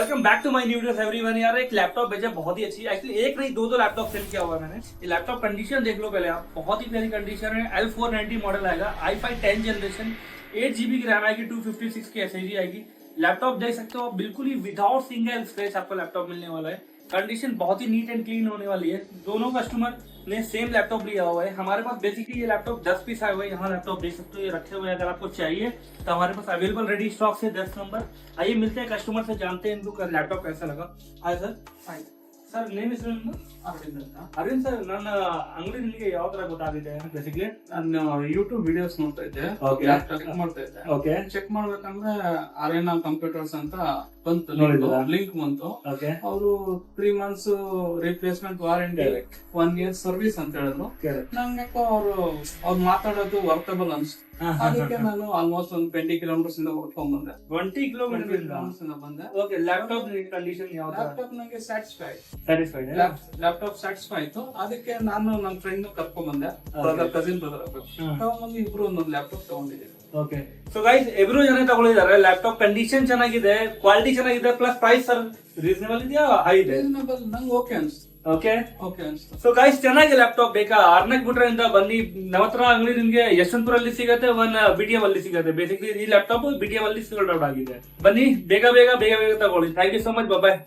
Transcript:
Welcome back to my new videos everyone. यार एक laptop भेजा बहुत ही अच्छी, एक्चुअली एक नहीं दो लैपटॉप सेल किया हुआ है मैंने। ये लैपटॉप कंडीशन देख लो पहले आप, बहुत ही प्यारी कंडीशन है। L490 मॉडल आएगा, i5 10 जनरेशन, 8 GB की रैम आएगी, 256 की SSD आएगी। लैपटॉप देख सकते हो बिल्कुल ही विदाउट सिंगल स्क्रैच आपको लैपटॉप मिलने वाला है। कंडीशन बहुत ही नीट एंड क्लीन होने वाली है। दोनों कस्टमर ने सेम लैपटॉप लिया हुआ है। हमारे पास बेसिकली ये लैपटॉप 10 पीस आए हुए हैं। यहाँ लैपटॉप देख सकते हो ये रखे हुए हैं, अगर आपको चाहिए तो हमारे पास अवेलेबल रेडी स्टॉक से 10 नंबर। आइए मिलते हैं कस्टमर से, जानते हैं इनको लैपटॉप कैसा लगा। Hi sir. Hi sir name ಹೆಸರು ನಿಮ್ದು? ಅರವಿಂದ್ ಅಂತ. ಅರವಿಂದ್ ಸರ್, ನನ್ನ ಅಂಗಡಿ ನಿಮಗೆ ಯಾವ ತರ ಗೊತ್ತಾಗಿದೆ ಬೇಸಿಕ್ಲಿ? ನಾನು ಯೂಟ್ಯೂಬ್ ವಿಡಿಯೋಸ್ ನೋಡ್ತಾ ಇದ್ದೆ, Okay. ಲ್ಯಾಪ್ಟಾಪ್ ಚೆಕ್ ಮಾಡ್ತಾ ಇದ್ದೆ. ಓಕೆ ಚೆಕ್ ಮಾಡ್ಬೇಕಂದ್ರೆ ಅರೇನಾ ಕಂಪ್ಯೂಟರ್ಸ್ ಅಂತ ಬಂತು, ನೋಡಿದ್ರಾ? ಲಿಂಕ್ ಬಂತು. ಓಕೆ ಅವರು 3 months replacement warranty, Correct. 1 year service ಅಂತ ಹೇಳಿದ್ರು. ನಂಗೆ ಅವ್ರು ಮಾತಾಡೋದು ವರ್ತಬಲ್ ಅನ್ಸ್ತು. ಅದಕ್ಕೆ ನಾನು ಆಲ್ಮೋಸ್ಟ್ ಒಂದು 20 kilometers ಇಂದ ಹೊಡ್ಕೊಂಡ್ ಬಂದೆ. 20 20 ಕಿಲೋಮೀಟರ್ kilometers ಇಂದ ಬಂದೆ. ಓಕೆ ಲ್ಯಾಪ್ಟಾಪ್ ಕಂಡೀಷನ್ ಯಾವ ತರ? ಲ್ಯಾಪ್ಟಾಪ್ ನಂಗೆ ಸ್ಯಾಟಿಸ್ಫೈಡ್ ಸ್ಯಾಟಿಸ್ಫೈಡ್ ಲ್ಯಾಪ್ಟಾಪ್ ಸ್ಯಾಟಿಸ್ಫೈ ಆಯ್ತು. ಅದಕ್ಕೆ ನಾನು ನನ್ನ ಫ್ರೆಂಡ್ ಕರ್ಕೊಂಡ್ ಬಂದೆ, ಕಸಿನ್ ಬ್ರದರ್ ತಗೊಂಡ್ಬಂದು ಇಬ್ರು ಒಂದೊಂದು ಲ್ಯಾಪ್ಟಾಪ್ ತಗೊಂಡಿದ್ದೀವಿ. ಓಕೆ ಸೊ ಗೈಸ್ ಎಬ್ರು ಜನ ತಗೊಳ್ಳಿದ್ದಾರೆ. ಲ್ಯಾಪ್ಟಾಪ್ ಕಂಡೀಷನ್ ಚೆನ್ನಾಗಿದೆ, ಕ್ವಾಲಿಟಿ ಚೆನ್ನಾಗಿದೆ, ಪ್ಲಸ್ ಪ್ರೈಸ್ ಸರ್ ರೀಸನಬಲ್ ಇದೆಯಾ, ಹೈ ಇದೆ? ರೀಸನಬಲ್ ನಂಗೆ ಓಕೆ ಅನ್ಸ್ತು. ಓಕೆ ಓಕೆ ಅನ್ಸ್ತು. ಸೊ ಗೈಸ್ ಚೆನ್ನಾಗಿ ಲ್ಯಾಪ್ಟಾಪ್ ಬೇಕಾ? ಆರ್ನಕ್ ಬಿಟ್ರಿಂದ ಬನ್ನಿ, ನವತ್ರ ಅಂಗಡಿ ನಿಮ್ಗೆ ಯಶವಂತಪುರಲ್ಲಿ ಸಿಗುತ್ತೆ, ಒನ್ BTM ಅಲ್ಲಿ ಸಿಗುತ್ತೆ. ಬೇಸಿಕ್ಲಿ ಈ ಲ್ಯಾಪ್ಟಾಪ್ BTM ಅಲ್ಲಿ ಸೋಲ್ಡ್ ಔಟ್ ಆಗಿದೆ. ಬನ್ನಿ ಬೇಗ ಬೇಗ ಬೇಗ ಬೇಗ ತಗೊಳ್ಳಿ. Thank you so much, bye.